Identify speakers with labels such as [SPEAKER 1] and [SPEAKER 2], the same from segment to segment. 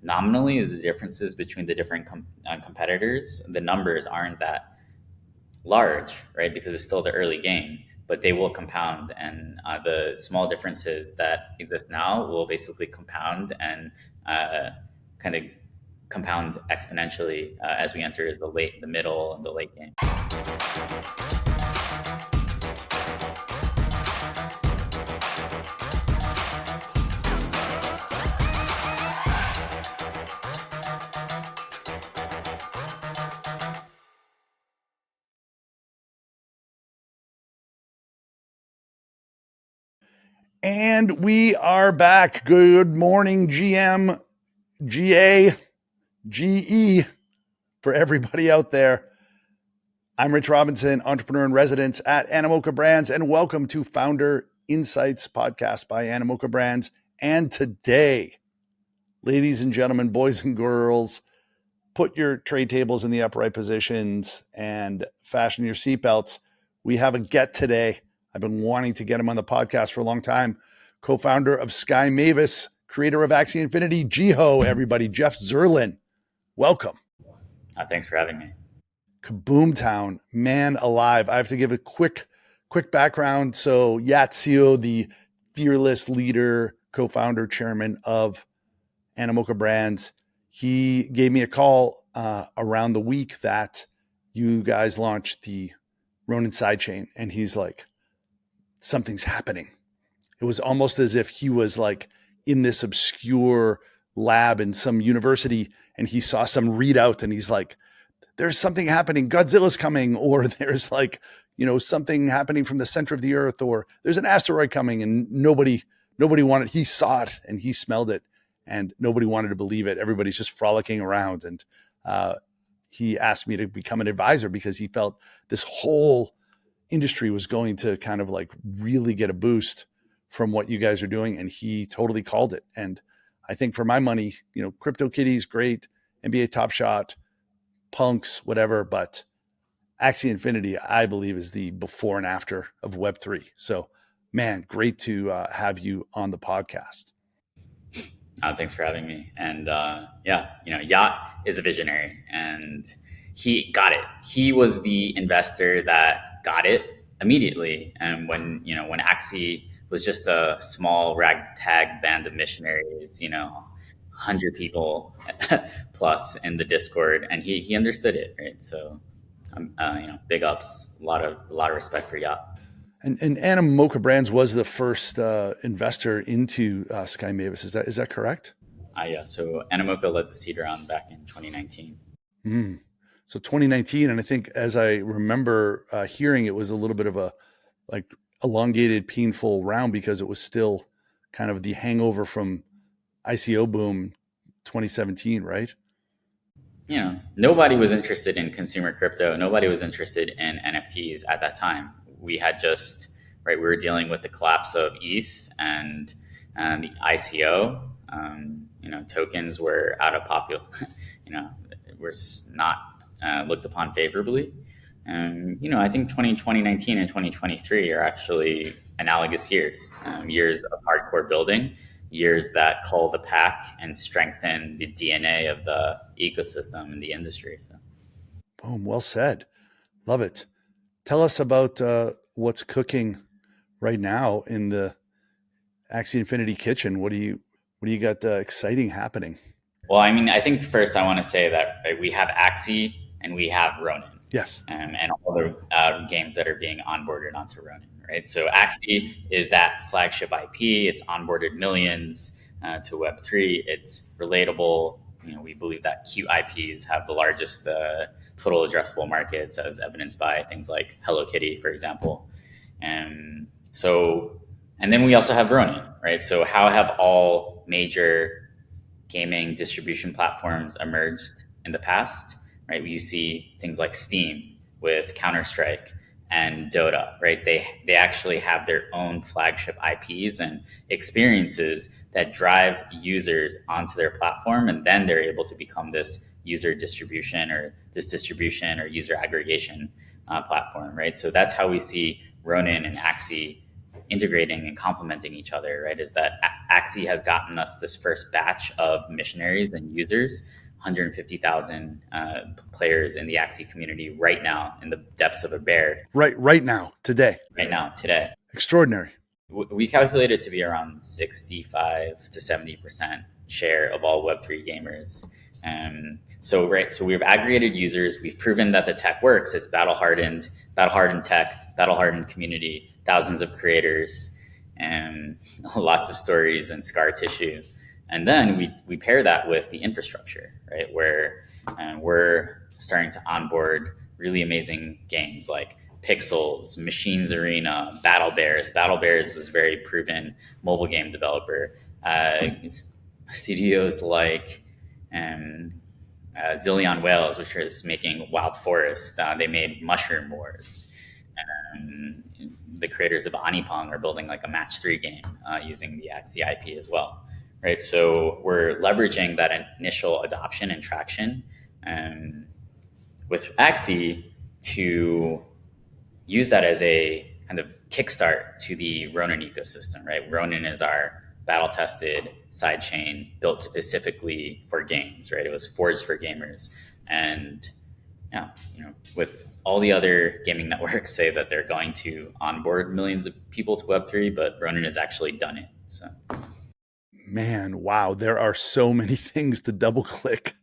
[SPEAKER 1] nominally the differences between the different competitors, the numbers aren't that large, right? Because it's still the early game, but they will compound, and the small differences that exist now will basically compound and kind of compound exponentially as we enter the middle, and the late game.
[SPEAKER 2] And we are back. Good morning, GM, GA, GE, for everybody out there. I'm Rich Robinson, entrepreneur in residence at Animoca Brands, and welcome to Founder Insights podcast by Animoca Brands. And today, ladies and gentlemen, boys and girls, put your tray tables in the upright positions and fasten your seatbelts. We have a get today. I've been wanting to get him on the podcast for a long time. Co-founder of Sky Mavis, creator of Axie Infinity, Jihoz, everybody, Jeff Zirlin. Welcome.
[SPEAKER 1] Thanks for having me.
[SPEAKER 2] Kaboomtown, man alive. I have to give a quick background. So Yatsio, the fearless leader, co-founder, chairman of Animoca Brands, he gave me a call around the week that you guys launched the Ronin sidechain, and he's like, something's happening. It was almost as if he was like in this obscure lab in some university, and he saw some readout, and he's like, there's something happening. Godzilla's coming, or there's like, something happening from the center of the earth, or there's an asteroid coming, and nobody wanted. He saw it and he smelled it, and nobody wanted to believe it. Everybody's just frolicking around, and he asked me to become an advisor because he felt this whole industry was going to kind of like really get a boost from what you guys are doing, and he totally called it. And I think for my money, CryptoKitties, great, NBA Top Shot, Punks, whatever, but Axie Infinity, I believe, is the before and after of Web3. So, man, great to have you on the podcast.
[SPEAKER 1] Thanks for having me. And Yacht is a visionary, and he got it. He was the investor that got it immediately. And when Axie was just a small ragtag band of missionaries, 100 people plus in the Discord, and he understood it, right? So, big ups, a lot of respect for Yacht.
[SPEAKER 2] And Animoca Brands was the first investor into Sky Mavis. Is that correct?
[SPEAKER 1] Yeah. So Animoca led the seed round back in 2019.
[SPEAKER 2] So 2019, and I think as I remember hearing, it was a little bit of a like elongated, painful round because it was still kind of the hangover from ICO boom 2017, right?
[SPEAKER 1] Nobody was interested in consumer crypto. Nobody was interested in NFTs at that time. We had we were dealing with the collapse of ETH and the ICO. Tokens were out of popular, were not looked upon favorably. I think 2019 and 2023 are actually analogous years, years of hardcore building, years that cull the pack and strengthen the DNA of the ecosystem and the industry. So,
[SPEAKER 2] boom, well said. Love it. Tell us about what's cooking right now in the Axie Infinity kitchen. What do you got exciting happening?
[SPEAKER 1] Well, I think first I want to say that we have Axie and we have Ronin.
[SPEAKER 2] Yes.
[SPEAKER 1] And all the games that are being onboarded onto Ronin, right? So Axie is that flagship IP. It's onboarded millions to Web3. It's relatable. We believe that cute IPs have the largest total addressable markets, as evidenced by things like Hello Kitty, for example. And then we also have Ronin, right? So how have all major gaming distribution platforms emerged in the past, right? You see things like Steam with Counter-Strike and Dota, right? They actually have their own flagship IPs and experiences that drive users onto their platform, and then they're able to become this user distribution or user aggregation platform, right? So that's how we see Ronin and Axie integrating and complementing each other, right? Is that Axie has gotten us this first batch of missionaries and users, 150,000 players in the Axie community right now in the depths of a bear.
[SPEAKER 2] Right now, today.
[SPEAKER 1] Right now, today.
[SPEAKER 2] Extraordinary.
[SPEAKER 1] We calculate it to be around 65 to 70% share of all Web3 gamers. So we've aggregated users. We've proven that the tech works. It's battle hardened tech, battle hardened community, thousands of creators, and lots of stories and scar tissue. And then we pair that with the infrastructure, right? Where we're starting to onboard really amazing games like Pixels, Machines Arena, Battle Bears. Battle Bears was a very proven mobile game developer. Studios like um, Zillion Whales, which is making Wild Forest. They made Mushroom Wars. Um, the creators of Anipong are building like a match 3 game using the Axie IP as well. Right, so we're leveraging that initial adoption and traction with Axie to use that as a kind of kickstart to the Ronin ecosystem, right? Ronin is our battle tested sidechain built specifically for games, right? It was forged for gamers. And yeah, with all the other gaming networks say that they're going to onboard millions of people to Web3, but Ronin has actually done it. So,
[SPEAKER 2] man, wow, there are so many things to double click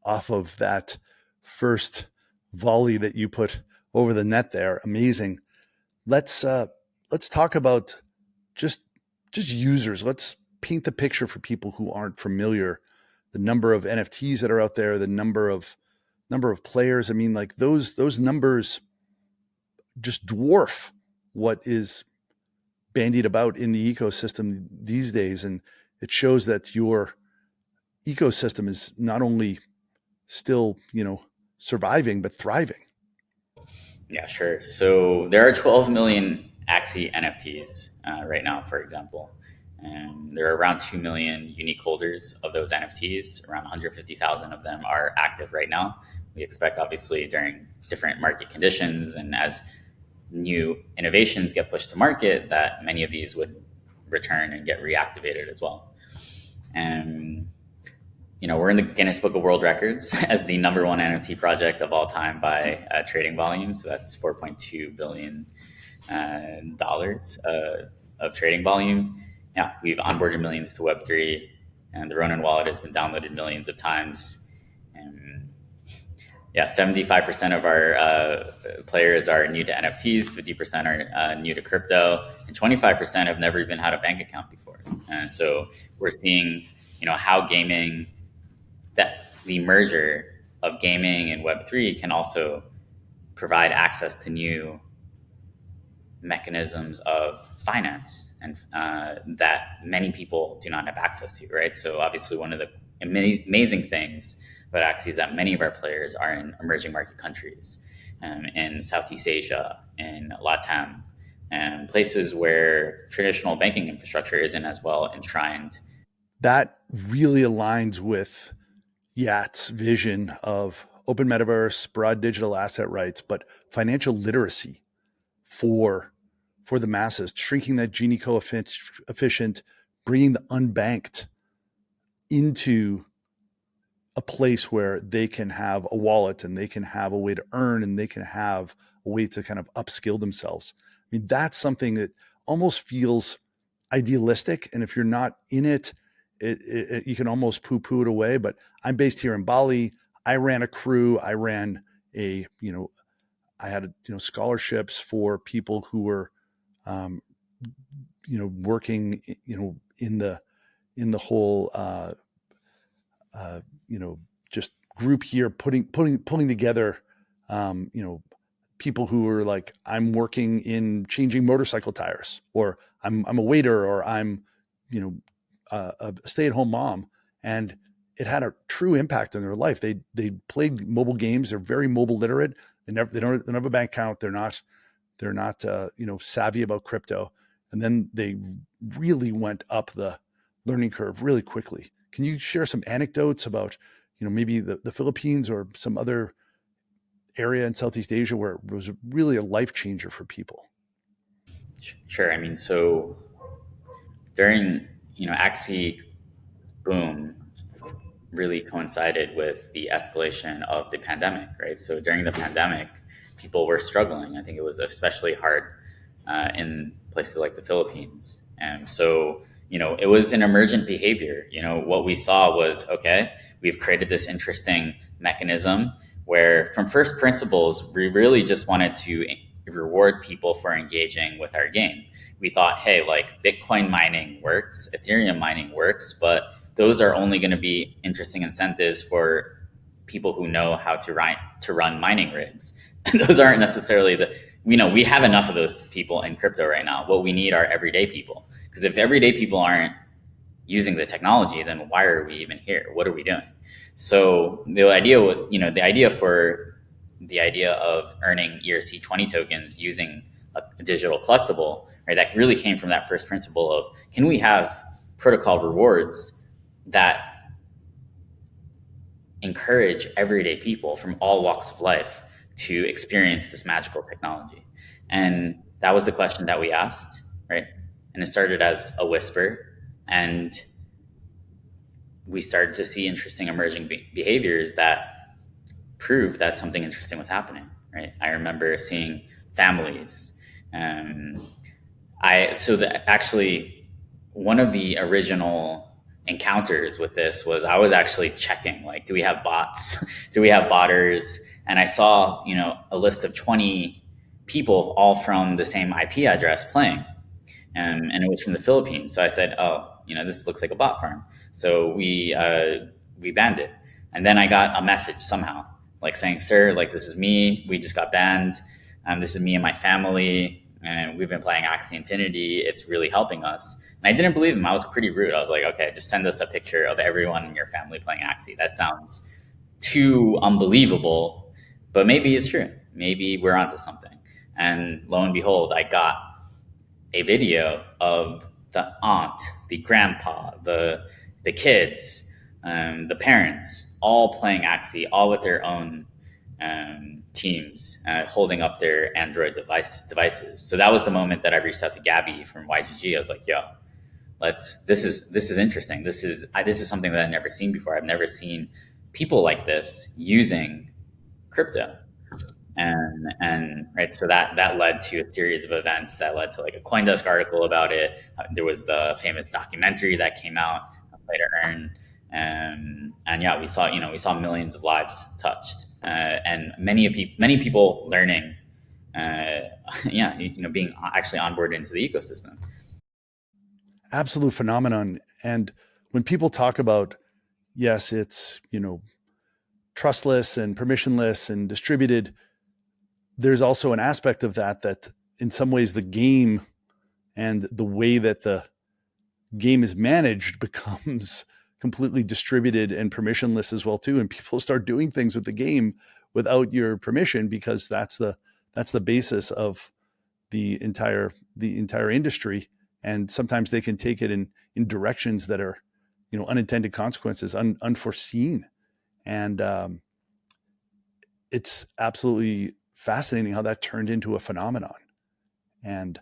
[SPEAKER 2] off of that first volley that you put over the net there. Amazing. Let's talk about just users. Let's paint the picture for people who aren't familiar. The number of NFTs that are out there, the number of players. I mean, like those numbers just dwarf what is bandied about in the ecosystem these days, and it shows that your ecosystem is not only still surviving but thriving.
[SPEAKER 1] yeah, sure. So there are 12 million Axie NFTs right now, for example. And there are around 2 million unique holders of those NFTs. Around 150,000 of them are active right now. We expect, obviously, during different market conditions and as new innovations get pushed to market, that many of these would return and get reactivated as well. And we're in the Guinness Book of World Records as the number one NFT project of all time by trading volume. So that's $4.2 billion of trading volume. Yeah, we've onboarded millions to Web3, and the Ronin wallet has been downloaded millions of times. And yeah, 75% of our players are new to NFTs, 50% are new to crypto, and 25% have never even had a bank account before. So we're seeing, how gaming, that the merger of gaming and Web3 can also provide access to new mechanisms of finance and that many people do not have access to, right? So obviously one of the amazing things about Axie is that many of our players are in emerging market countries, in Southeast Asia, in LATAM, and places where traditional banking infrastructure isn't as well enshrined.
[SPEAKER 2] That really aligns with Yat's vision of open metaverse, broad digital asset rights, but financial literacy for the masses, shrinking that Gini coefficient, bringing the unbanked into a place where they can have a wallet and they can have a way to earn and they can have a way to kind of upskill themselves. I mean, that's something that almost feels idealistic. And if you're not in it, you can almost poo-poo it away. But I'm based here in Bali. I ran a crew. I ran I had scholarships for people who were, um, working, in the whole, just group here, pulling together, people who are like, I'm working in changing motorcycle tires, or I'm a waiter, or I'm, a stay-at-home mom, and it had a true impact on their life. They played mobile games. They're very mobile literate. They don't have a bank account. They're not savvy about crypto, and then they really went up the learning curve really quickly. Can you share some anecdotes about maybe the Philippines or some other area in Southeast Asia where it was really a life changer for people?
[SPEAKER 1] Sure. I mean, so during, Axie boom really coincided with the escalation of the pandemic, right? So during the pandemic, people were struggling. I think it was especially hard in places like the Philippines. And so, it was an emergent behavior. What we saw was, okay, we've created this interesting mechanism where, from first principles, we really just wanted to reward people for engaging with our game. We thought, hey, like Bitcoin mining works, Ethereum mining works, but those are only going to be interesting incentives for people who know how to run mining rigs. Those aren't necessarily we have enough of those people in crypto right now. What we need are everyday people. Because if everyday people aren't using the technology, then why are we even here? What are we doing? So the idea of earning ERC20 tokens using a digital collectible, right? That really came from that first principle of, can we have protocol rewards that encourage everyday people from all walks of life to experience this magical technology? And that was the question that we asked, right? And it started as a whisper, and we started to see interesting emerging behaviors that proved that something interesting was happening, right? I remember seeing families. Um, actually, one of the original encounters with this was, I was actually checking, like, do we have bots? Do we have botters? And I saw, a list of 20 people all from the same IP address playing. And it was from the Philippines. So I said, "Oh, this looks like a bot farm." So we banned it, and then I got a message somehow, like saying, "Sir, like, this is me. We just got banned. This is me and my family, and we've been playing Axie Infinity. It's really helping us." And I didn't believe him. I was pretty rude. I was like, "Okay, just send us a picture of everyone in your family playing Axie. That sounds too unbelievable, but maybe it's true. Maybe we're onto something." And lo and behold, I got a video of the aunt, the grandpa, the kids, the parents, all playing Axie, all with their own teams, holding up their Android devices. So that was the moment that I reached out to Gabby from YGG. I was like, "Yo, let's. This is interesting. This is something that I've never seen before. I've never seen people like this using crypto." And right, so that led to a series of events that led to, like, a CoinDesk article about it. There was the famous documentary that came out, Play to Earn. And yeah, we saw millions of lives touched, and many people learning, yeah, being actually onboarded into the ecosystem.
[SPEAKER 2] Absolute phenomenon. And when people talk about, yes, it's, trustless and permissionless and distributed, there's also an aspect of that in some ways the game and the way that the game is managed becomes completely distributed and permissionless as well too, and people start doing things with the game without your permission, because that's the basis of the entire industry. And sometimes they can take it in directions that are, unintended consequences, unforeseen. And it's absolutely fascinating how that turned into a phenomenon. And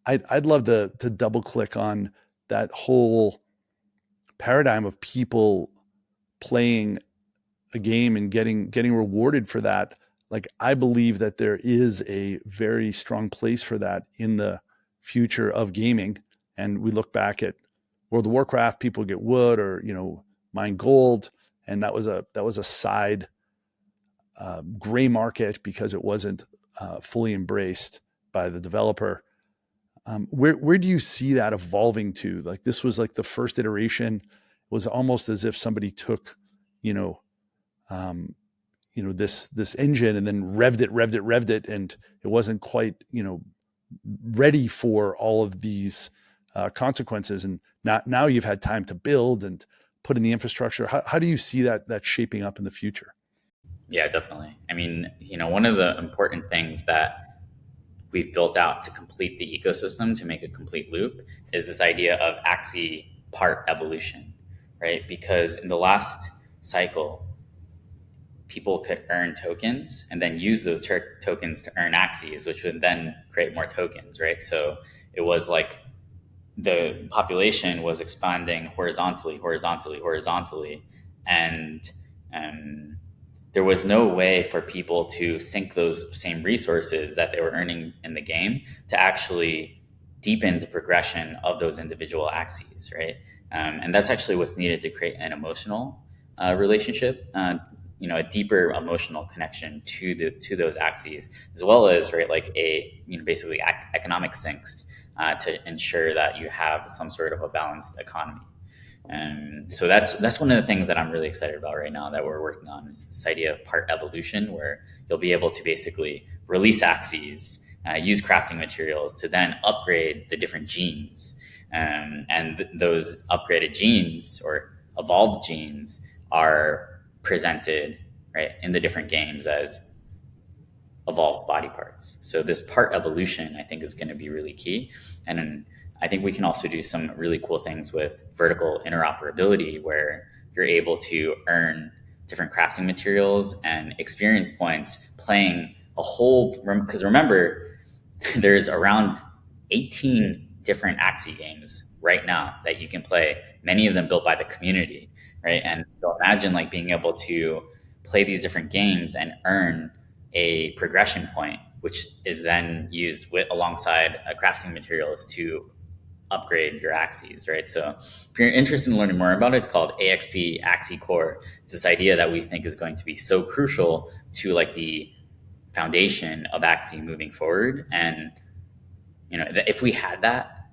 [SPEAKER 2] I'd love to double click on that whole paradigm of people playing a game and getting rewarded for that. Like, I believe that there is a very strong place for that in the future of gaming. And we look back at World of Warcraft, people get wood or, mine gold, and that was a side gray market because it wasn't fully embraced by the developer. Where do you see that evolving to? Like, this was like the first iteration. It was almost as if somebody took, you know, um, this engine and then revved it, and it wasn't quite, ready for all of these consequences. And now you've had time to build and put in the infrastructure. How do you see that shaping up in the future?
[SPEAKER 1] Yeah, definitely. I mean, one of the important things that we've built out to complete the ecosystem, to make a complete loop, is this idea of Axie part evolution, right? Because in the last cycle, people could earn tokens and then use those tokens to earn Axies, which would then create more tokens, right? So it was like the population was expanding horizontally, and um, there was no way for people to sink those same resources that they were earning in the game to actually deepen the progression of those individual axes, right? And that's actually what's needed to create an emotional relationship, a deeper emotional connection to those axes, as well as right, like a basically economic sinks to ensure that you have some sort of a balanced economy. And so that's one of the things that I'm really excited about right now that we're working on is this idea of part evolution, where you'll be able to basically release axes, use crafting materials to then upgrade the different genes, and those upgraded genes or evolved genes are presented right in the different games as evolved body parts. So this part evolution, I think, is going to be really key. And then I think we can also do some really cool things with vertical interoperability, where you're able to earn different crafting materials and experience points playing a whole. Because remember, there's around 18 different Axie games right now that you can play. Many of them built by the community, right? And so imagine like being able to play these different games and earn a progression point, which is then used with alongside crafting materials to upgrade your axes, right? So if you're interested in learning more about it, it's called AXP Axie Core. It's this idea that we think is going to be so crucial to like the foundation of Axie moving forward. And if we had that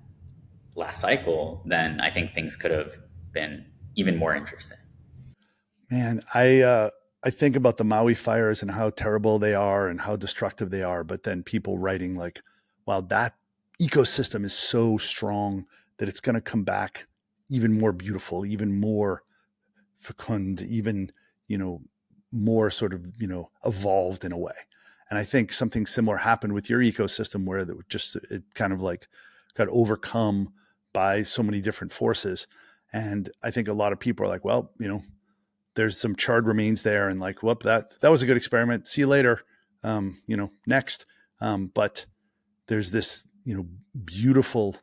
[SPEAKER 1] last cycle, then I think things could have been even more interesting.
[SPEAKER 2] Man, I think about the Maui fires and how terrible they are and how destructive they are, but then people writing like, "Wow, that ecosystem is so strong that it's going to come back even more beautiful, even more fecund, even you know more sort of evolved in a way." And I think something similar happened with your ecosystem where it kind of like got overcome by so many different forces. And I think a lot of people are like, well, there's some charred remains there, and like, whoop, that was a good experiment. See you later. Next. But there's this, beautiful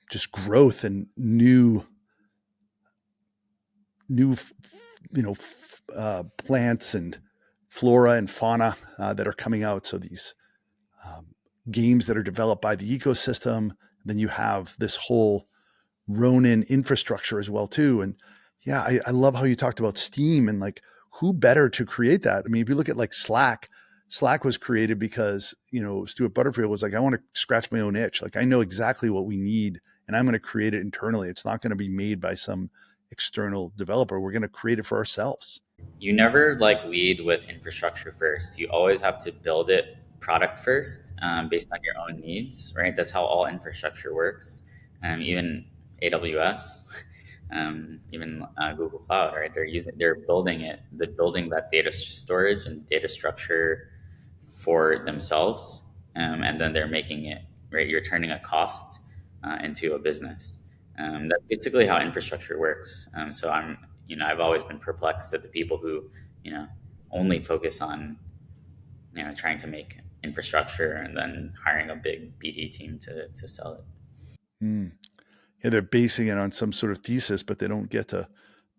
[SPEAKER 2] just growth and new, plants and flora and fauna that are coming out. So these um, games that are developed by the ecosystem. Then you have this whole Ronin infrastructure as well too. And yeah, I love how you talked about Steam and like who better to create that. I mean, if you look at like Slack was created because Stuart Butterfield was like, I want to scratch my own itch. Like I know exactly what we need, and I'm going to create it internally. It's not going to be made by some external developer. We're going to create it for ourselves.
[SPEAKER 1] You never like lead with infrastructure first. You always have to build it product first, based on your own needs, right? That's how all infrastructure works. Even AWS, even Google Cloud, right? They're building that data storage and data structure for themselves, and then they're making it right. You're turning a cost into a business. That's basically how infrastructure works. So I've always been perplexed at the people who, you know, only focus on, trying to make infrastructure and then hiring a big BD team to sell it.
[SPEAKER 2] Mm. Yeah, they're basing it on some sort of thesis, but they don't get to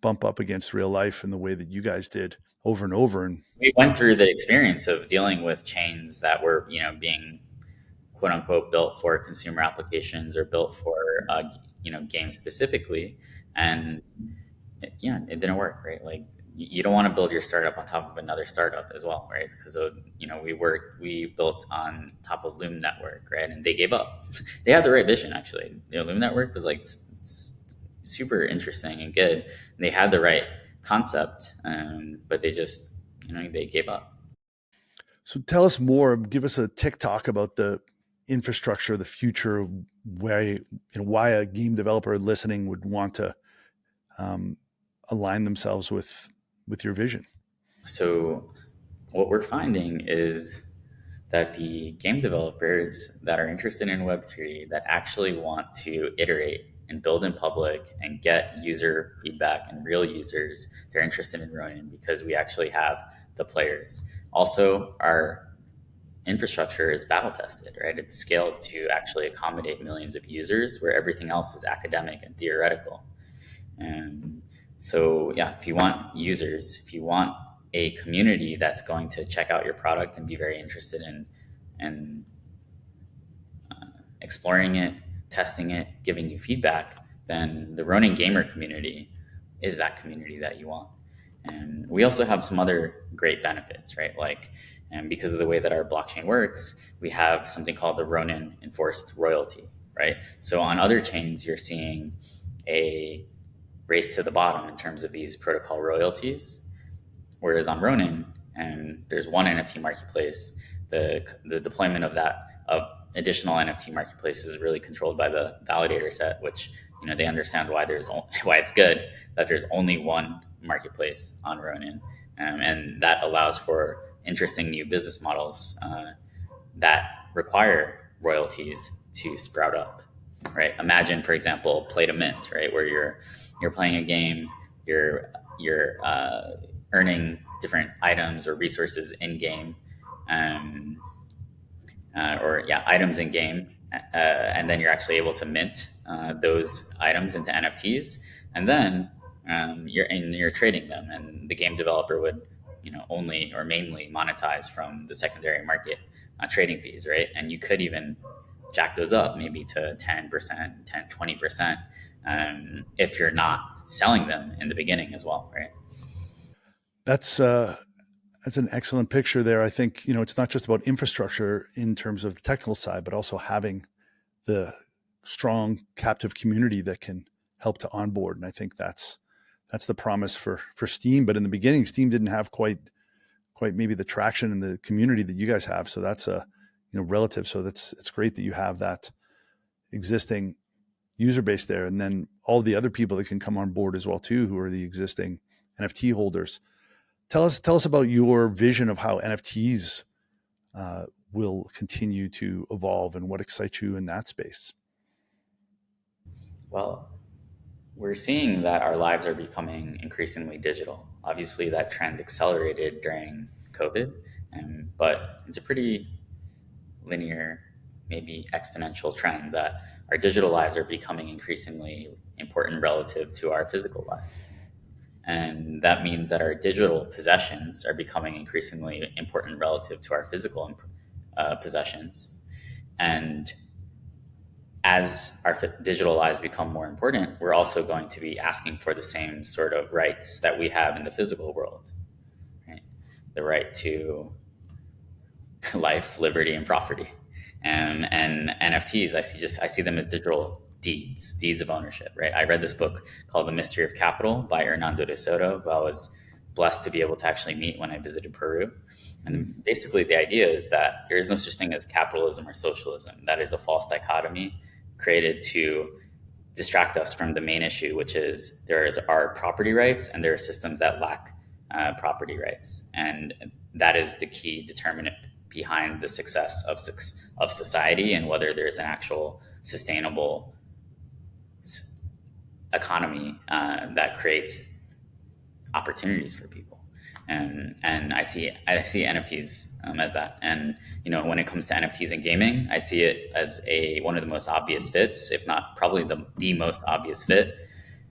[SPEAKER 2] bump up against real life in the way that you guys did over and over. And
[SPEAKER 1] We went through the experience of dealing with chains that were, being quote unquote built for consumer applications or built for, games specifically, and yeah, it didn't work, right? Like you don't want to build your startup on top of another startup as well, right? Because we built on top of Loom Network, right? And they gave up. They had the right vision, actually. Loom Network was like super interesting and good. And they had the right concept, but they just they gave up.
[SPEAKER 2] so tell us more, give us a TikTok about the infrastructure, the future, why a game developer listening would want to um, align themselves with your vision.
[SPEAKER 1] So what we're finding is that the game developers that are interested in Web3 that actually want to iterate and build in public and get user feedback and real users they're interested in Ronin because we actually have the players. Also, our infrastructure is battle tested, right? It's scaled to actually accommodate millions of users where everything else is academic and theoretical. And so, yeah, if you want users, if you want a community that's going to check out your product and be very interested in and exploring it, testing it, giving you feedback, then the Ronin gamer community is that community that you want. And we also have some other great benefits, right? Like, and because of the way that our blockchain works, we have something called the Ronin enforced royalty, right? So on other chains, you're seeing a race to the bottom in terms of these protocol royalties. Whereas on Ronin, and there's one NFT marketplace, the deployment of that of additional NFT marketplaces is really controlled by the validator set, which they understand why why it's good that there's only one marketplace on Ronin, and that allows for interesting new business models that require royalties to sprout up. Right? Imagine, for example, play to mint, right, where you're playing a game, you're earning different items or resources in game, um, or yeah, items in game, and then you're actually able to mint those items into NFTs, and then you're trading them, and the game developer would only or mainly monetize from the secondary market trading fees, right? And you could even jack those up maybe to 10%, 10, 20%, if you're not selling them in the beginning as well, right?
[SPEAKER 2] That's that's an excellent picture there. I think it's not just about infrastructure in terms of the technical side, but also having the strong captive community that can help to onboard. And I think that's the promise for Steam. But in the beginning, Steam didn't have quite maybe the traction in the community that you guys have. So that's a relative. So it's great that you have that existing user base there, and then all the other people that can come on board as well too, who are the existing NFT holders. Tell us about your vision of how NFTs will continue to evolve and what excites you in that space.
[SPEAKER 1] Well, we're seeing that our lives are becoming increasingly digital. Obviously, that trend accelerated during COVID, but it's a pretty linear, maybe exponential trend that our digital lives are becoming increasingly important relative to our physical lives. And that means that our digital possessions are becoming increasingly important relative to our physical possessions. And as our digital lives become more important, we're also going to be asking for the same sort of rights that we have in the physical world, right? The right to life, liberty, and property. And NFTs, I see them as digital deeds of ownership, right? I read this book called The Mystery of Capital by Hernando de Soto, who I was blessed to be able to actually meet when I visited Peru. And basically, the idea is that there is no such thing as capitalism or socialism. That is a false dichotomy created to distract us from the main issue, which is our property rights and there are systems that lack property rights. And that is the key determinant behind the success of society and whether there's an actual sustainable economy that creates opportunities for people. And I see NFTs as that. And when it comes to NFTs and gaming, I see it as one of the most obvious fits, if not probably the most obvious fit.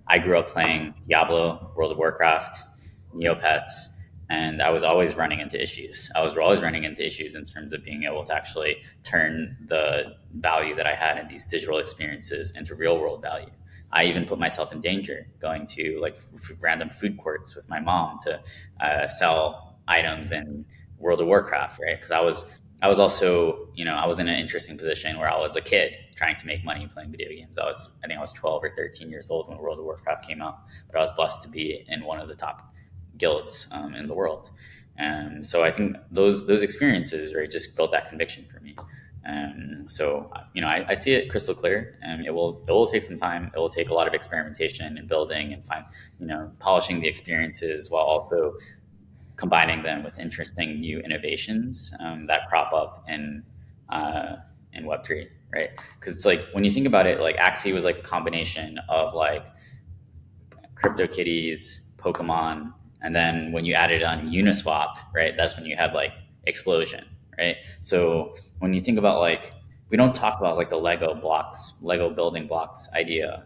[SPEAKER 1] I grew up playing Diablo, World of Warcraft, Neopets, and I was always running into issues. I was always running into issues in terms of being able to actually turn the value that I had in these digital experiences into real world value. I even put myself in danger going to like random food courts with my mom to sell items in World of Warcraft, right? Because I was also, I was in an interesting position where I was a kid trying to make money playing video games. I think I was 12 or 13 years old when World of Warcraft came out, but I was blessed to be in one of the top guilds in the world. And so I think those experiences, right, just built that conviction for me. So I see it crystal clear, and it will take some time. It will take a lot of experimentation and building and polishing the experiences while also combining them with interesting new innovations that crop up in Web3. right? Because it's like when you think about it, like Axie was like a combination of like CryptoKitties, Pokemon, and then when you added on Uniswap, right, that's when you had like explosion, right? So when you think about like we don't talk about like the Lego blocks, Lego building blocks idea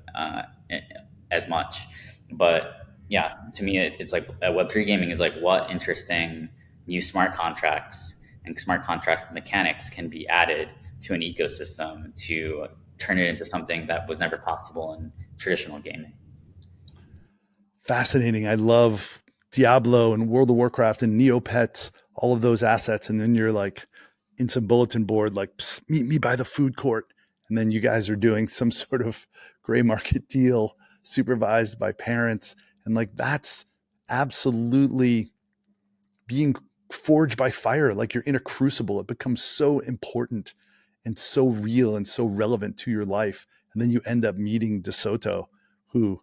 [SPEAKER 1] as much, but yeah, to me it's like Web3 gaming is like what interesting new smart contracts and smart contract mechanics can be added to an ecosystem to turn it into something that was never possible in traditional gaming.
[SPEAKER 2] Fascinating. I love Diablo and World of Warcraft and Neopets, all of those assets. And then you're like in some bulletin board, like, meet me by the food court. And then you guys are doing some sort of gray market deal supervised by parents. And like, that's absolutely being forged by fire. Like you're in a crucible. It becomes so important and so real and so relevant to your life. And then you end up meeting DeSoto, who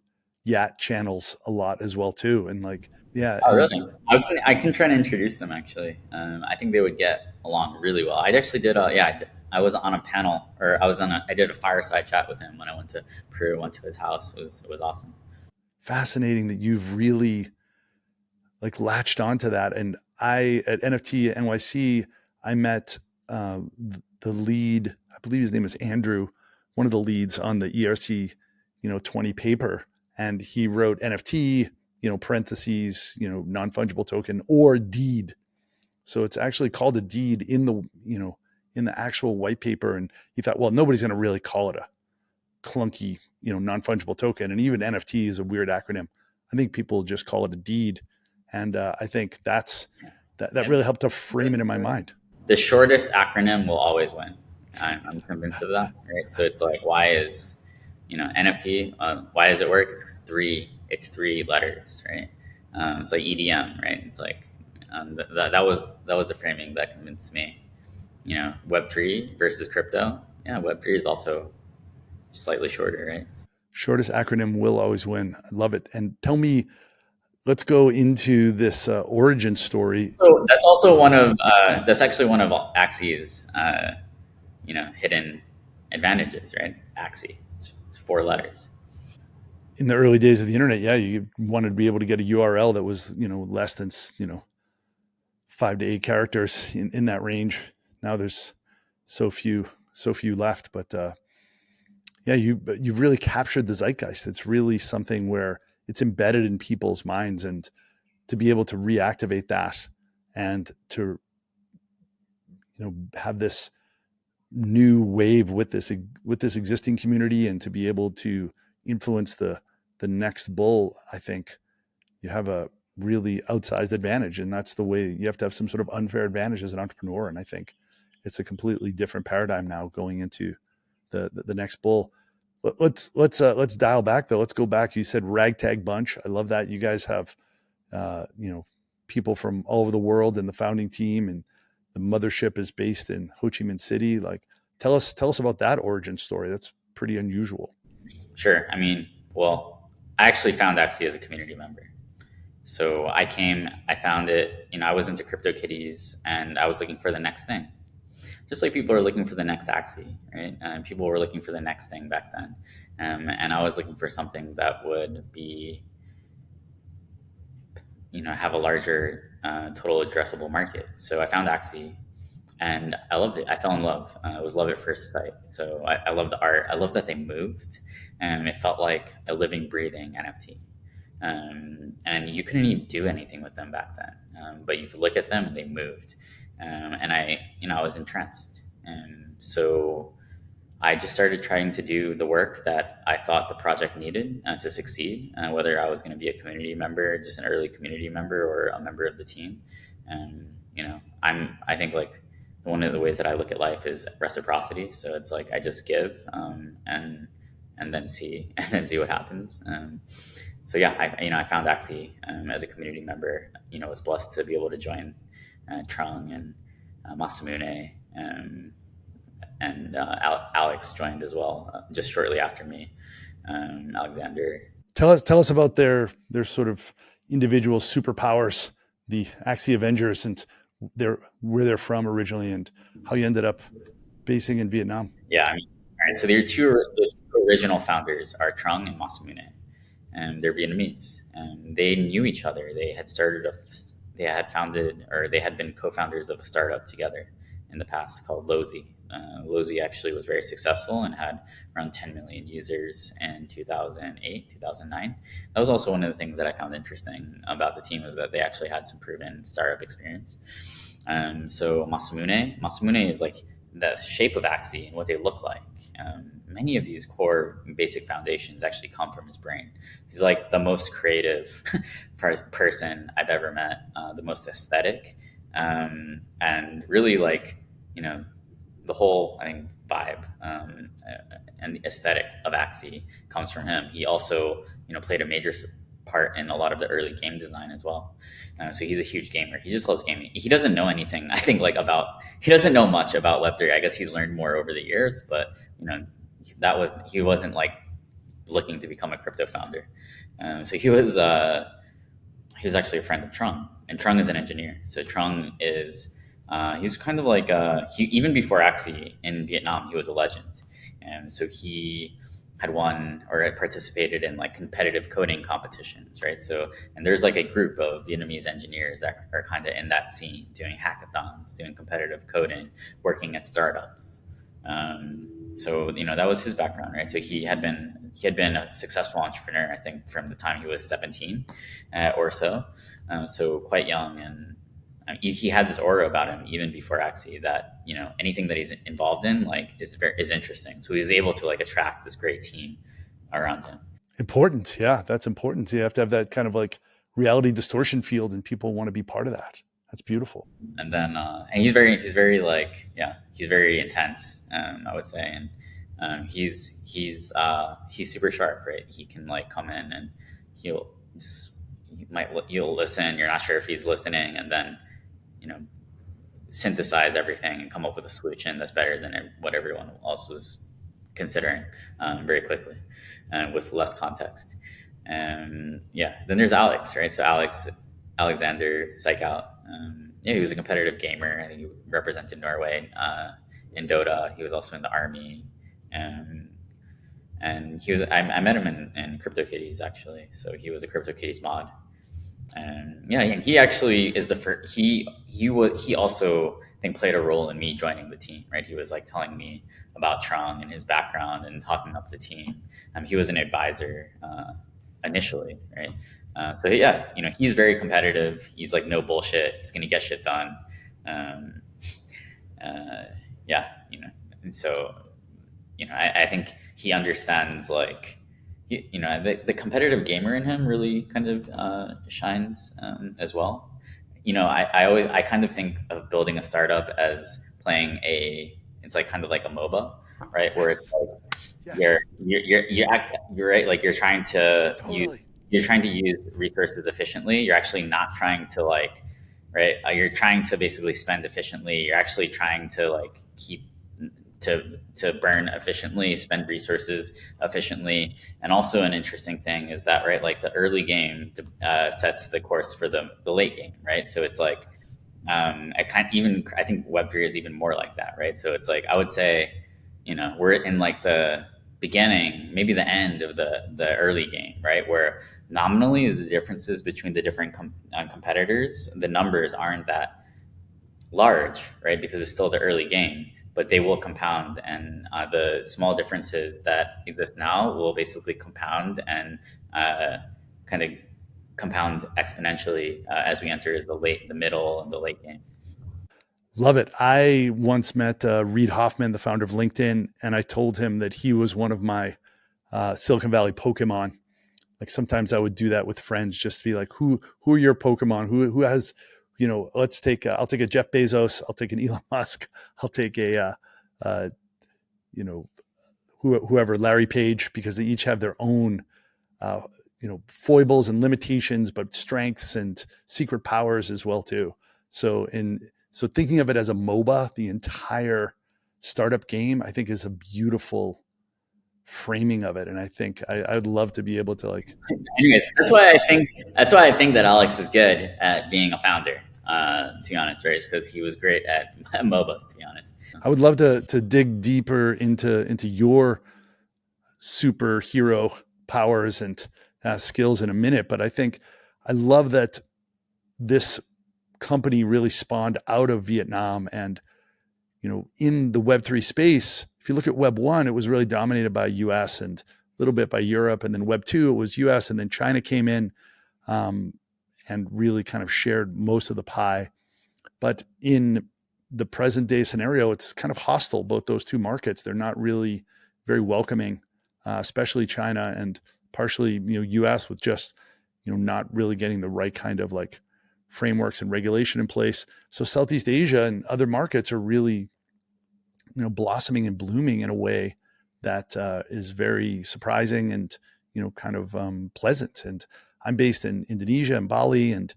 [SPEAKER 2] channels a lot as well too. And like, yeah,
[SPEAKER 1] Oh,
[SPEAKER 2] and
[SPEAKER 1] really? I can try to introduce them actually. I think they would get along really well. I actually did. I was on a panel, or I did a fireside chat with him when I went to Peru. Went to his house. It was awesome.
[SPEAKER 2] fascinating that you've really like latched onto that. And I at NFT NYC, I met the lead. I believe his name is Andrew, one of the leads on the ERC, 20 paper, and he wrote NFT, parentheses, non fungible token or deed. So it's actually called a deed in the in the actual white paper. And he thought, well, nobody's going to really call it a clunky, non fungible token. And even NFT is a weird acronym. I think people just call it a deed, and I think that
[SPEAKER 1] And
[SPEAKER 2] really helped to frame it in my mind.
[SPEAKER 1] the shortest acronym will always win. I'm convinced of that. Right. So it's like why is NFT? Why does it work? It's three. It's three letters. Right. It's like EDM. Right. It's like that was the framing that convinced me. Web3 versus crypto. Yeah, Web3 is also slightly shorter, right?
[SPEAKER 2] Shortest acronym will always win. I love it. And tell me, let's go into this origin story.
[SPEAKER 1] So that's actually one of Axie's hidden advantages, right? Axie. It's four letters.
[SPEAKER 2] In the early days of the internet, you wanted to be able to get a URL that was, less than, 5 to 8 characters in that range. Now there's so few left, but you've really captured the zeitgeist. It's really something where it's embedded in people's minds, and to be able to reactivate that and to have this new wave with this existing community, and to be able to influence the next bull, I think you have a really outsized advantage. And that's the way you have to have some sort of unfair advantage as an entrepreneur. And I think it's a completely different paradigm now going into the next bull. Let's dial back though. Let's go back. You said ragtag bunch. I love that. You guys have uh, you know people from all over the world in the founding team, and the mothership is based in Ho Chi Minh City. Like, tell us about that origin story. That's pretty unusual.
[SPEAKER 1] Sure. I mean, well, I actually found Axie as a community member. So I found it. I was into CryptoKitties, and I was looking for the next thing. Just like people are looking for the next Axie, right? People were looking for the next thing back then, and I was looking for something that would be have a larger total addressable market. So I found Axie, and I loved it. I fell in love. It was love at first sight. So I love the art. I love that they moved, and it felt like a living, breathing NFT. And you couldn't even do anything with them back then, but you could look at them and they moved, and I was entranced. And so I just started trying to do the work that I thought the project needed to succeed, whether I was going to be a community member, just an early community member, or a member of the team. And I think like one of the ways that I look at life is reciprocity. So it's like I just give, and then see and then see what happens. So yeah, I found Axie as a community member. Was blessed to be able to join Trung and Masamune. And Alex joined as well, just shortly after me. Alexander.
[SPEAKER 2] Tell us about their sort of individual superpowers, the Axie Avengers, and where they're from originally, and how you ended up basing in Vietnam.
[SPEAKER 1] Yeah, I mean, all right. So the two original founders are Trung and Masamune, and they're Vietnamese. And they knew each other. They had founded, or they had been co-founders of a startup together in the past called Lozi. Lozi actually was very successful and had around 10 million users in 2008, 2009. That was also one of the things that I found interesting about the team was that they actually had some proven startup experience. So Masamune is like the shape of Axie and what they look like. Many of these core basic foundations actually come from his brain. He's like the most creative person I've ever met, the most aesthetic, and really like, you know, the whole, I think, vibe and the aesthetic of Axie comes from him. He also, played a major part in a lot of the early game design as well. So he's a huge gamer. He just loves gaming. He doesn't know anything, I think, like he doesn't know much about Web3. I guess he's learned more over the years, but he wasn't like looking to become a crypto founder. So he was actually a friend of Trung, and Trung is an engineer. So Trung is he's kind of like even before Axie in Vietnam, he was a legend, and so he had won or had participated in like competitive coding competitions, right? So and there's like a group of Vietnamese engineers that are kind of in that scene, doing hackathons, doing competitive coding, working at startups. So that was his background, right? So he had been a successful entrepreneur, I think, from the time he was 17 or so, so quite young, and he had this aura about him even before Axie that anything that he's involved in like is interesting. So he was able to like attract this great team around him.
[SPEAKER 2] Important. Yeah, that's important. You have to have that kind of like reality distortion field, and people want to be part of that. That's beautiful.
[SPEAKER 1] And then and he's very like, yeah, he's very intense, I would say. And he's super sharp, right? He can like come in and he'll you'll listen, you're not sure if he's listening, and then you know synthesize everything and come up with a solution that's better than what everyone else was considering, very quickly and with less context. Yeah, then there's Alex, right? So Alexander Psychout. Yeah, he was a competitive gamer. I think he represented Norway in Dota. He was also in the army. Um, and I met him in CryptoKitties, actually. So he was a CryptoKitties mod. And yeah, and he actually is the first. He also, I think, played a role in me joining the team. Right, he was like telling me about Trung and his background and talking up the team. He was an advisor initially, right? So yeah, he's very competitive. He's like no bullshit. He's gonna get shit done. Um, uh, yeah, and so I think he understands like the competitive gamer in him really kind of shines as well. I kind of think of building a startup as playing it's like kind of like a MOBA, right? Where it's
[SPEAKER 2] Yes.
[SPEAKER 1] like you're
[SPEAKER 2] Yes.
[SPEAKER 1] you're right, like
[SPEAKER 2] Totally.
[SPEAKER 1] you're trying to use resources efficiently. You're actually not trying to like, right? You're trying to basically spend efficiently. You're actually trying to like keep to burn efficiently, spend resources efficiently. And also an interesting thing is that, right, like the early game sets the course for the late game, right? So it's like I think Web3 is even more like that, right? So it's like I would say, we're in like the beginning, maybe the end of the early game, right? Where nominally the differences between the different competitors, the numbers aren't that large, right? Because it's still the early game, but they will compound, and the small differences that exist now will basically compound and kind of compound exponentially as we enter the middle, and the late game.
[SPEAKER 2] Love it. I once met Reid Hoffman, the founder of LinkedIn, and I told him that he was one of my Silicon Valley Pokemon. Like sometimes I would do that with friends, just to be like, who are your Pokemon? Who has, let's take. I'll take a Jeff Bezos. I'll take an Elon Musk. I'll take a, you know, whoever Larry Page, because they each have their own, uh, foibles and limitations, but strengths and secret powers as well too. So thinking of it as a MOBA, the entire startup game, I think is a beautiful framing of it. And I think I'd love to be able to like,
[SPEAKER 1] Anyways, that's why I think that Alex is good at being a founder. to be honest, right? Because he was great at MOBAs, to be honest.
[SPEAKER 2] I would love to dig deeper into your superhero powers and skills in a minute, but I think I love that this company really spawned out of Vietnam. And in the Web3 space, if you look at Web 1, it was really dominated by US and a little bit by Europe, and then Web 2 it was US, and then China came in, um, and really kind of shared most of the pie. But in the present day scenario, it's kind of hostile, both those two markets. They're not really very welcoming, especially China, and partially US, with just not really getting the right kind of like frameworks and regulation in place. So Southeast Asia and other markets are really blossoming and blooming in a way that is very surprising and kind of pleasant. And I'm based in Indonesia and Bali, and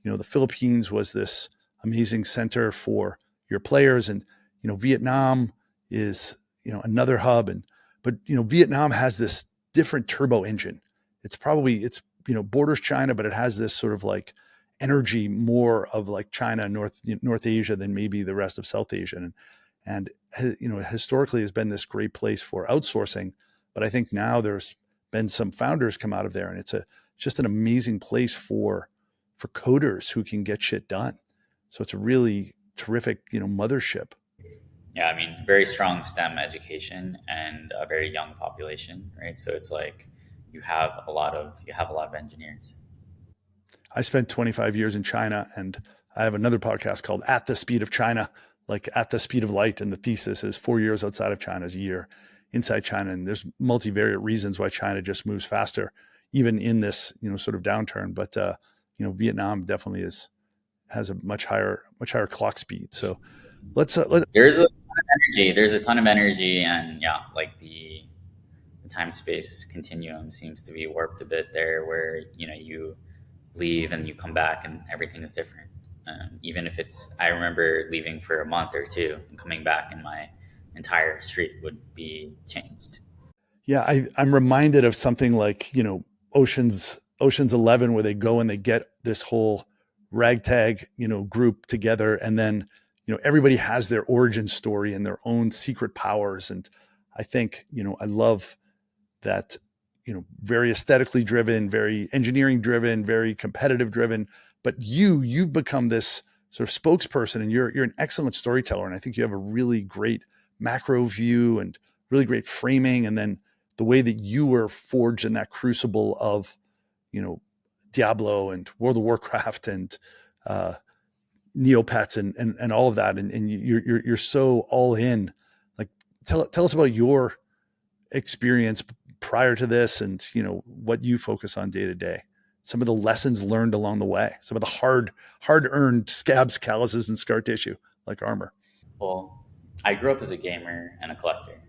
[SPEAKER 2] the Philippines was this amazing center for your players, and Vietnam is another hub. And but Vietnam has this different turbo engine. It's borders China, but it has this sort of like energy, more of like China, North Asia, than maybe the rest of South Asia. And historically has been this great place for outsourcing. But I think now there's been some founders come out of there, and it's just an amazing place for coders who can get shit done. So it's a really terrific, mothership.
[SPEAKER 1] Yeah, I mean, very strong STEM education and a very young population, right? So it's like you have a lot of engineers.
[SPEAKER 2] I spent 25 years in China, and I have another podcast called At the Speed of China, like at the speed of light. And the thesis is 4 years outside of China is a year inside China. And there's multivariate reasons why China just moves faster, even in this, sort of downturn. But, Vietnam definitely has a much higher clock speed. So let
[SPEAKER 1] There's a ton of energy. There's a ton of energy, and yeah, like the time space continuum seems to be warped a bit there, where you leave and you come back and everything is different. Even if I remember leaving for a month or two and coming back, and my entire street would be changed.
[SPEAKER 2] Yeah, I'm reminded of something like Ocean's 11, where they go and they get this whole ragtag group together, and then everybody has their origin story and their own secret powers. And I think I love that, very aesthetically driven, very engineering driven, very competitive driven. But you've become this sort of spokesperson, and you're an excellent storyteller. And I think you have a really great macro view and really great framing. And then the way that you were forged in that crucible of, you know, Diablo and World of Warcraft and uh, Neopets and all of that, and you're so all in. Like, tell us about your experience prior to this, and what you focus on day to day. Some of the lessons learned along the way. Some of the hard earned scabs, calluses, and scar tissue, like armor.
[SPEAKER 1] Well, I grew up as a gamer and a collector,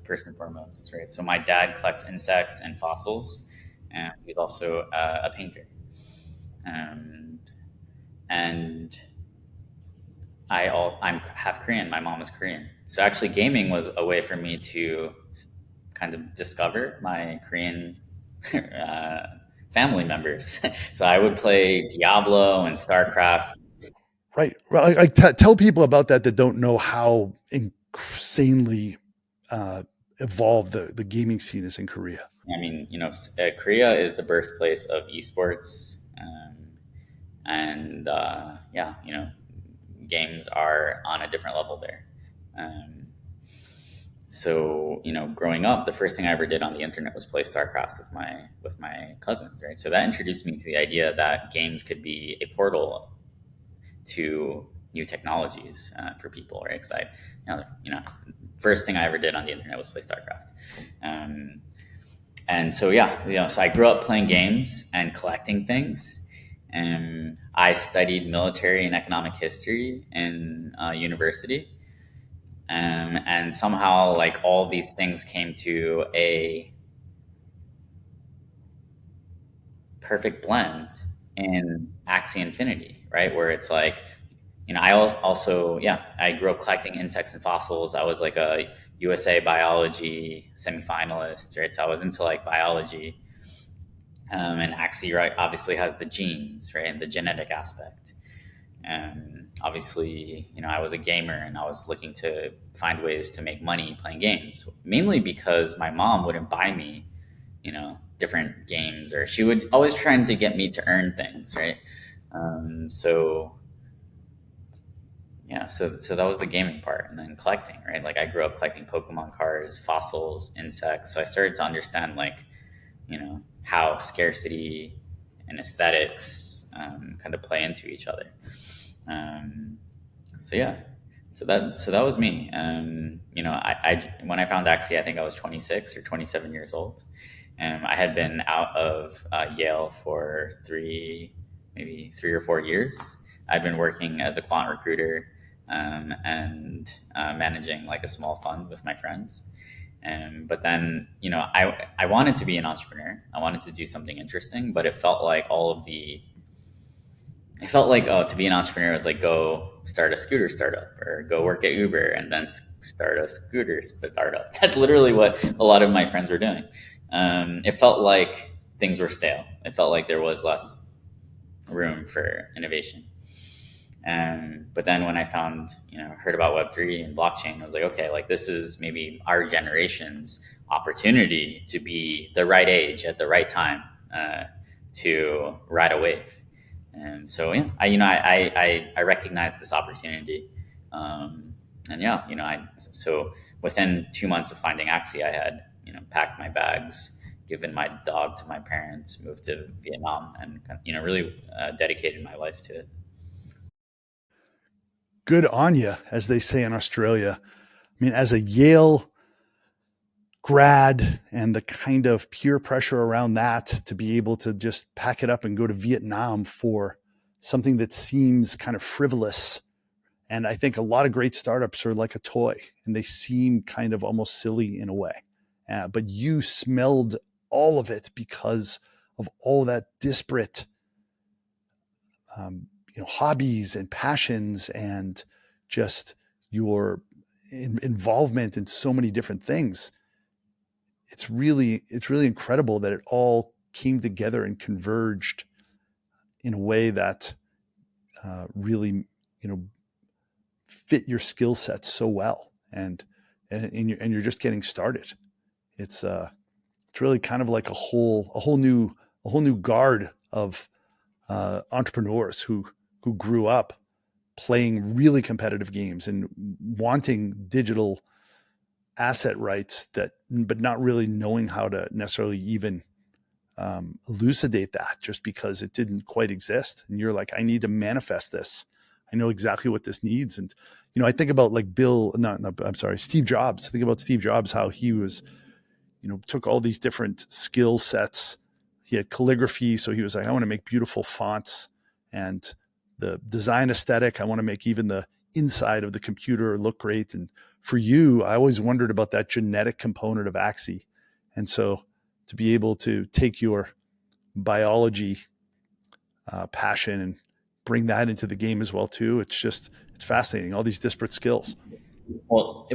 [SPEAKER 1] first and foremost, right? So my dad collects insects and fossils, and he's also a painter. Um, and I'm half Korean. My mom is Korean, so actually gaming was a way for me to kind of discover my Korean uh, family members. So I would play Diablo and StarCraft.
[SPEAKER 2] Right. Well, tell people about that don't know how insanely evolved the gaming scene is in Korea.
[SPEAKER 1] I mean, Korea is the birthplace of esports, and yeah, games are on a different level there. Um, so growing up, the first thing I ever did on the internet was play StarCraft with my cousins, right? So that introduced me to the idea that games could be a portal to new technologies for people, right? Because first thing I ever did on the internet was play StarCraft. Um, and so yeah, so I grew up playing games and collecting things. And I studied military and economic history in university. And somehow, like, all these things came to a perfect blend in Axie Infinity, right? Where it's like, I also, yeah, I grew up collecting insects and fossils. I was like a USA biology semifinalist, right? So I was into like biology. And Axie, right, obviously has the genes, right, and the genetic aspect. Obviously, I was a gamer and I was looking to find ways to make money playing games, mainly because my mom wouldn't buy me, different games, or she would always trying to get me to earn things, right? So yeah, so that was the gaming part, and then collecting, right? Like I grew up collecting Pokemon cards, fossils, insects. So I started to understand like how scarcity and aesthetics kind of play into each other. Um, so yeah, so that was me. I when I found Axie, I think I was 26 or 27 years old. I had been out of Yale for maybe 3 or 4 years. I'd been working as a quant recruiter and managing like a small fund with my friends. But then, I wanted to be an entrepreneur. I wanted to do something interesting, but it felt like, oh, to be an entrepreneur was like go start a scooter startup or go work at Uber and then start a scooter startup. That's literally what a lot of my friends were doing. It felt like things were stale. It felt like there was less room for innovation. But then when I heard about Web3 and blockchain, I was like, okay, like this is maybe our generation's opportunity to be the right age at the right time to ride a wave. And so, yeah, I recognized this opportunity. And yeah, so within 2 months of finding Axie, I had, packed my bags, given my dog to my parents, moved to Vietnam, and, really dedicated my life to it.
[SPEAKER 2] Good on you, as they say in Australia. I mean, as a Yale grad and the kind of peer pressure around that to be able to just pack it up and go to Vietnam for something that seems kind of frivolous. And I think a lot of great startups are like a toy and they seem kind of almost silly in a way. But you smelled all of it because of all that disparate hobbies and passions and just your involvement in so many different things. It's really incredible that it all came together and converged in a way that really fit your skill set so well, and you're just getting started. It's really kind of like a whole new guard of entrepreneurs who grew up playing really competitive games and wanting digital asset rights but not really knowing how to necessarily even elucidate that just because it didn't quite exist. And you're like, I need to manifest this. I know exactly what this needs. And, I think about like I'm sorry, Steve Jobs. I think about Steve Jobs, how he was, took all these different skill sets. He had calligraphy. So he was like, I want to make beautiful fonts and the design aesthetic. I want to make even the inside of the computer look great. And for you, I always wondered about that genetic component of Axie. And so to be able to take your biology passion and bring that into the game as well too. It's fascinating. All these disparate skills.
[SPEAKER 1] Well,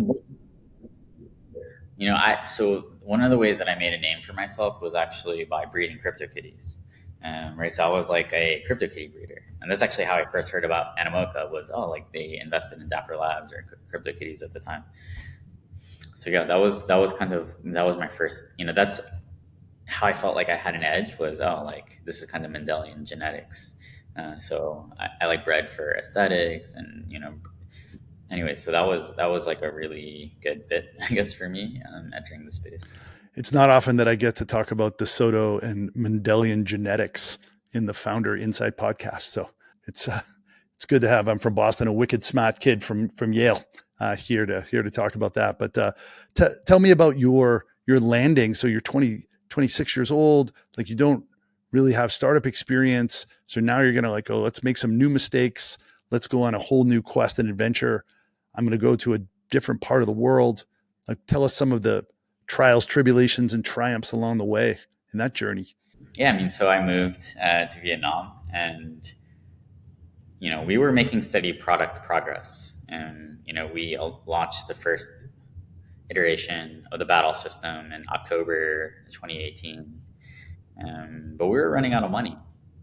[SPEAKER 1] so one of the ways that I made a name for myself was actually by breeding CryptoKitties. Right, so I was like a CryptoKitty breeder, and that's actually how I first heard about Animoca. Was, oh, like they invested in Dapper Labs or CryptoKitties at the time. So yeah, that was my first. That's how I felt like I had an edge. Was, oh, like this is kind of Mendelian genetics. So I like bred for aesthetics, and anyway, so that was like a really good fit, I guess, for me entering the space.
[SPEAKER 2] It's not often that I get to talk about DeSoto and Mendelian genetics in the Founder Inside podcast. So it's good to have. I'm from Boston, a wicked smart kid from Yale, here to talk about that. But tell me about your landing. So you're 26 years old. Like you don't really have startup experience. So now you're gonna like, oh, let's make some new mistakes. Let's go on a whole new quest and adventure. I'm gonna go to a different part of the world. Like, tell us some of the trials, tribulations, and triumphs along the way in that journey.
[SPEAKER 1] Yeah, I mean, so I moved to Vietnam, and we were making steady product progress, and we launched the first iteration of the battle system in October 2018, but we were running out of money.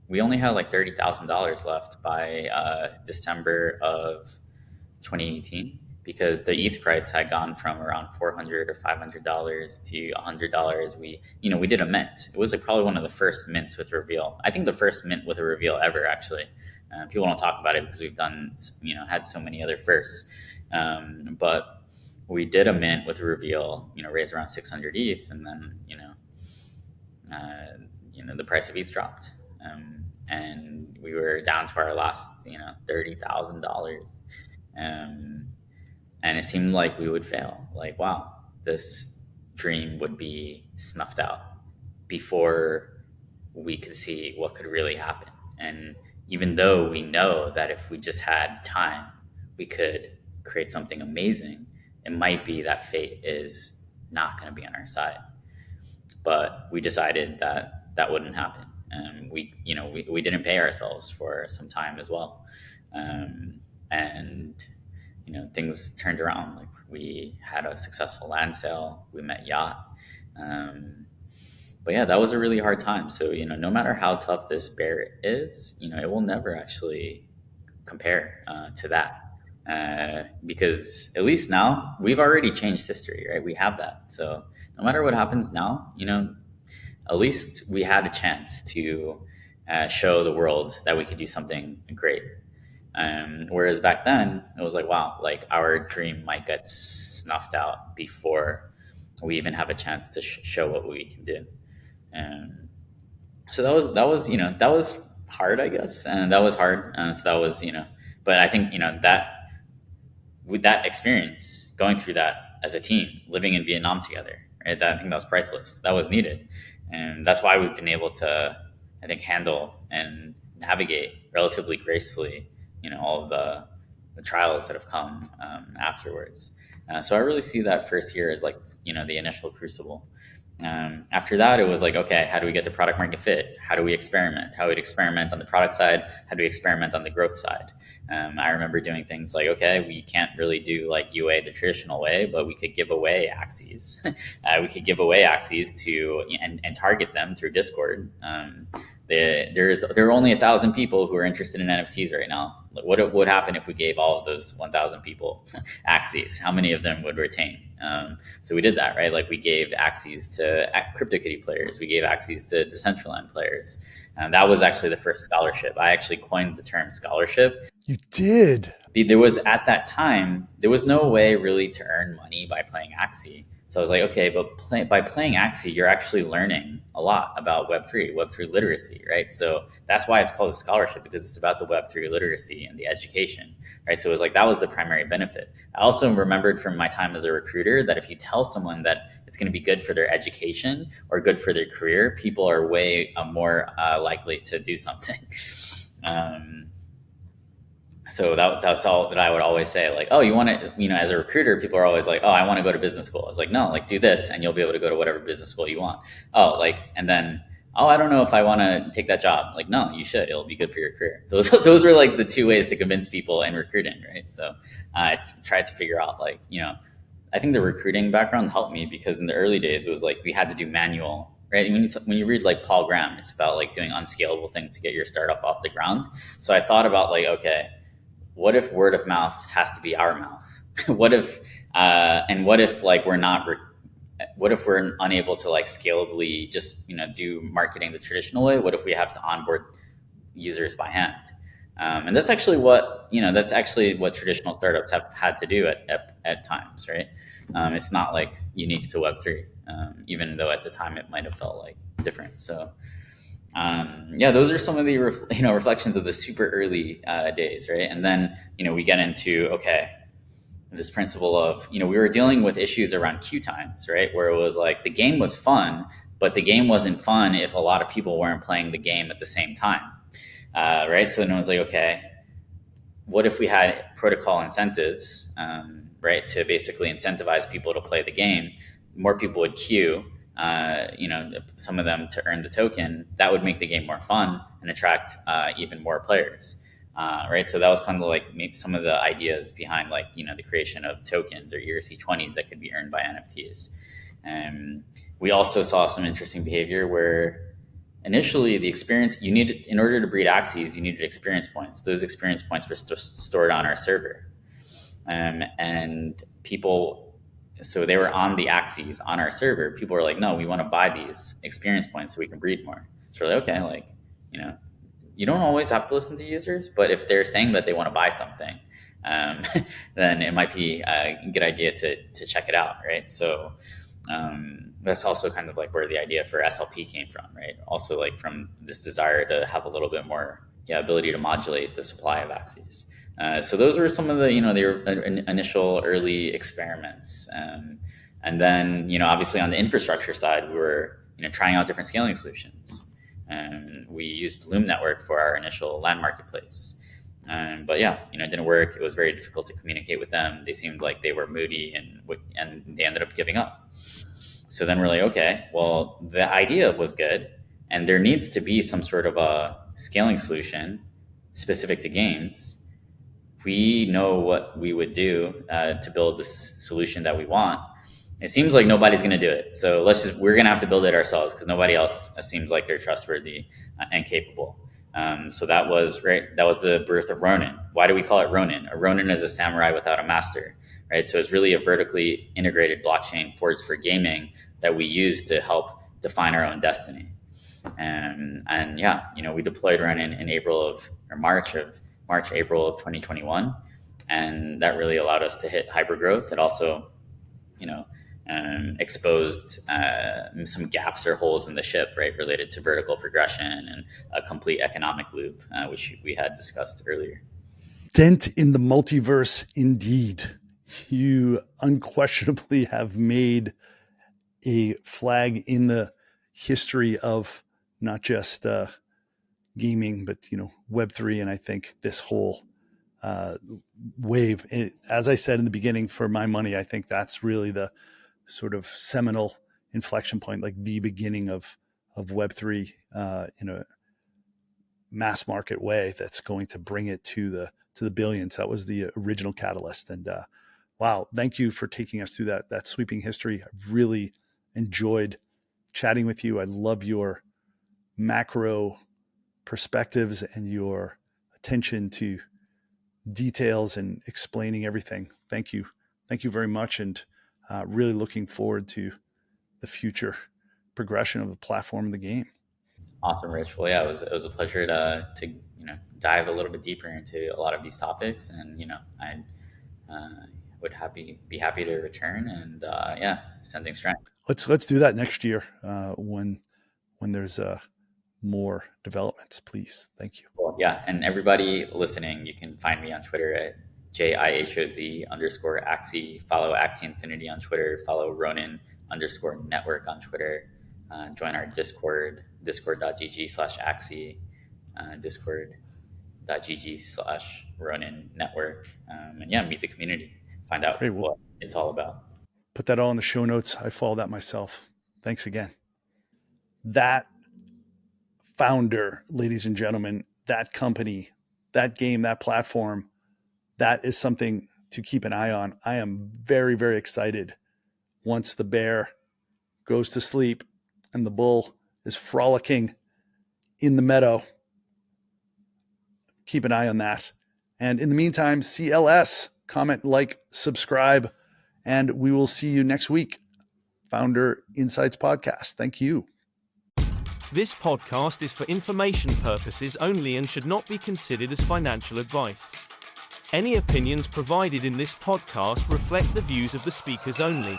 [SPEAKER 1] we only had like $30,000 left by December of 2018 because the ETH price had gone from around $400 or $500 to $100. We did a mint. It was like probably one of the first mints with reveal. I think the first mint with a reveal ever, actually. People don't talk about it because we've done, had so many other firsts. But we did a mint with a reveal, raised around 600 ETH, and then, the price of ETH dropped. And we were down to our last, $30,000. Um, and it seemed like we would fail. Like, wow, this dream would be snuffed out before we could see what could really happen. And even though we know that if we just had time, we could create something amazing, it might be that fate is not going to be on our side. But we decided that that wouldn't happen. We didn't pay ourselves for some time as well. And things turned around. Like, we had a successful land sale, we met Yacht. But yeah, that was a really hard time. So, no matter how tough this bear is, it will never actually compare to that. Because at least now we've already changed history, right? We have that. So no matter what happens now, at least we had a chance to show the world that we could do something great. Whereas back then, it was like, wow, like our dream might get snuffed out before we even have a chance to show what we can do. So that was hard, I guess, and that was hard. So that was, but I think that with that experience, going through that as a team, living in Vietnam together, right? I think that was priceless. That was needed, and that's why we've been able to, I think, handle and navigate relatively gracefully, all of the trials that have come afterwards. So I really see that first year as like the initial crucible. After that, it was like, okay, how do we get the product market fit? How do we experiment? How do we experiment on the product side? How do we experiment on the growth side? I remember doing things like, okay, we can't really do like UA the traditional way, but we could give away Axies. We could give away Axies and target them through Discord. There are only 1,000 people who are interested in NFTs right now. What would happen if we gave all of those 1,000 people Axies? How many of them would retain? So we did that, right? Like, we gave Axies to CryptoKitty players. We gave Axies to Decentraland players. That was actually the first scholarship. I actually coined the term scholarship.
[SPEAKER 2] You did?
[SPEAKER 1] There was, at that time, there was no way really to earn money by playing Axie. So I was like, okay, but by playing Axie, you're actually learning a lot about Web3 literacy, right? So that's why it's called a scholarship, because it's about the Web3 literacy and the education, right? So it was like, that was the primary benefit. I also remembered from my time as a recruiter that if you tell someone that it's going to be good for their education or good for their career, people are way more likely to do something. So that's all that I would always say. Like, oh, you want to, as a recruiter, people are always like, oh, I want to go to business school. I was like, no, like, do this and you'll be able to go to whatever business school you want. Oh, like, and then, oh, I don't know if I want to take that job. Like, no, you should. It'll be good for your career. Those were like the two ways to convince people in recruiting, right? So I tried to figure out, like, I think the recruiting background helped me because in the early days, it was like we had to do manual. Right? When you read like Paul Graham, it's about like doing unscalable things to get your startup off the ground. So I thought about, like, okay, what if word of mouth has to be our mouth? What if like what if we're unable to like scalably just do marketing the traditional way? What if we have to onboard users by hand? And that's actually what traditional startups have had to do at times, right? It's not like unique to Web3, even though at the time it might have felt like different. So yeah, those are some of the reflections of the super early days, right? And then we get into, okay, this principle of we were dealing with issues around queue times, right? Where it was like the game was fun, but the game wasn't fun if a lot of people weren't playing the game at the same time, right? So then it was like, okay, what if we had protocol incentives, right, to basically incentivize people to play the game? More people would queue. Some of them to earn the token. That would make the game more fun and attract even more players, right? So that was kind of like maybe some of the ideas behind, like, the creation of tokens or ERC20s that could be earned by NFTs. We also saw some interesting behavior where initially the experience you needed in order to breed Axies, you needed experience points. Those experience points were stored on our server, and people, so they were on the Axies on our server. People were like, no, we want to buy these experience points so we can breed more. So we're like, okay, like, you know, you don't always have to listen to users, but if they're saying that they want to buy something, um, then it might be a good idea to check it out, right? So that's also kind of like where the idea for SLP came from, right? Also, like from this desire to have a little bit more, ability to modulate the supply of Axies. So those were some of the, the initial early experiments. And then, obviously on the infrastructure side, we were, trying out different scaling solutions. And we used Loom Network for our initial land marketplace. But yeah, it didn't work. It was very difficult to communicate with them. They seemed like they were moody, and they ended up giving up. So then we're like, okay, well, the idea was good, and there needs to be some sort of a scaling solution specific to games. We know what we would do to build the solution that we want. It seems like nobody's going to do it. So we're going to have to build it ourselves because nobody else seems like they're trustworthy and capable. So that was the birth of Ronin. Why do we call it Ronin? A Ronin is a samurai without a master, right? So it's really a vertically integrated blockchain forged for gaming that we use to help define our own destiny. And yeah, we deployed Ronin in March, April of 2021, and that really allowed us to hit hypergrowth. It also, exposed some gaps or holes in the ship, right, related to vertical progression and a complete economic loop, which we had discussed earlier.
[SPEAKER 2] Dent in the multiverse, indeed. You unquestionably have made a flag in the history of not just gaming, but Web3, and I think this whole wave. As I said in the beginning, for my money, I think that's really the sort of seminal inflection point, like the beginning of Web3 in a mass market way that's going to bring it to the billions. That was the original catalyst. And wow, thank you for taking us through that sweeping history. I've really enjoyed chatting with you. I love your macro perspectives and your attention to details and explaining everything. Thank you. Thank you very much. And really looking forward to the future progression of the platform and the game.
[SPEAKER 1] Awesome, Rich. Well, yeah, it was a pleasure to dive a little bit deeper into a lot of these topics, and I would be happy to return and yeah, sending strength.
[SPEAKER 2] Let's do that next year when there's more developments, please. Thank you.
[SPEAKER 1] Cool. Yeah, and everybody listening, you can find me on Twitter at JIHOZ_Axie. Follow Axie Infinity on Twitter. Follow Ronin_network on Twitter. Join our Discord, discord.gg/Axie, discord.gg/Ronin network. And yeah, meet the community. Find out what it's all about.
[SPEAKER 2] Put that all in the show notes. I follow that myself. Thanks again. That founder, ladies and gentlemen, that company, that game, that platform, that is something to keep an eye on. I am very, very excited once the bear goes to sleep and the bull is frolicking in the meadow. Keep an eye on that. And in the meantime, CLS, comment, like, subscribe, and we will see you next week. Founder Insights Podcast. Thank you.
[SPEAKER 3] This podcast is for information purposes only and should not be considered as financial advice. Any opinions provided in this podcast reflect the views of the speakers only.